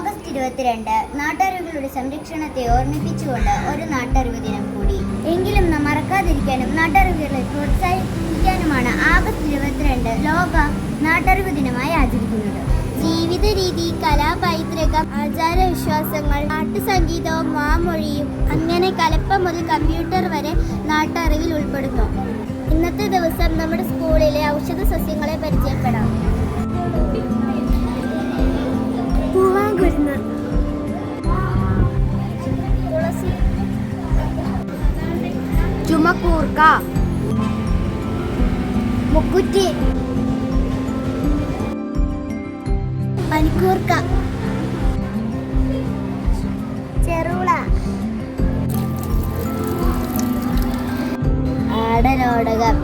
August 22 നാട്ടറിവുകളുടെ സംരക്ഷണത്തെ ഓർമ്മിപ്പിച്ചുകൊണ്ട് ഒരു നാട്ടറിവ് ദിനം കൂടി. എങ്കിലും നാം മറക്കാതിരിക്കാനും നാട്ടറിവുകളെ പ്രോത്സാഹിപ്പിക്കാനുമാണ് ഓഗസ്റ്റ് 22 ലോക നാട്ടറിവ് ദിനമായി ആചരിക്കുന്നത്. ജീവിത രീതി, കലാപൈതൃകം, ആചാരവിശ്വാസങ്ങൾ, നാട്ടുസംഗീതവും വാമൊഴിയും അങ്ങനെ കലപ്പം മുതൽ കമ്പ്യൂട്ടർ വരെ നാട്ടറിവിൽ ഉൾപ്പെടുന്നു. ഇന്നത്തെ ദിവസം നമ്മുടെ സ്കൂളിലെ ഔഷധ സസ്യങ്ങളെ പരിചയപ്പെടാം. തുളസി, ചുമക്കൂർക്ക, മുക്കുറ്റി, പനിക്കൂർക്ക, ചെറുള, ആടലോടകം,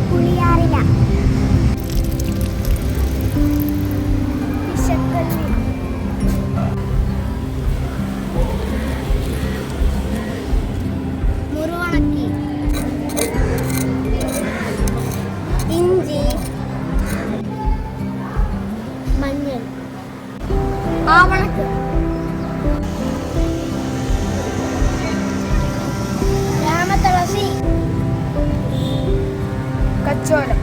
പുളിയാറില, വിഷക്കല്ലി, മുറുവണക്കി, ഇഞ്ചി, മഞ്ഞൾ, ആവണക്ക്, രാമതുളസി, കച്ചോലം.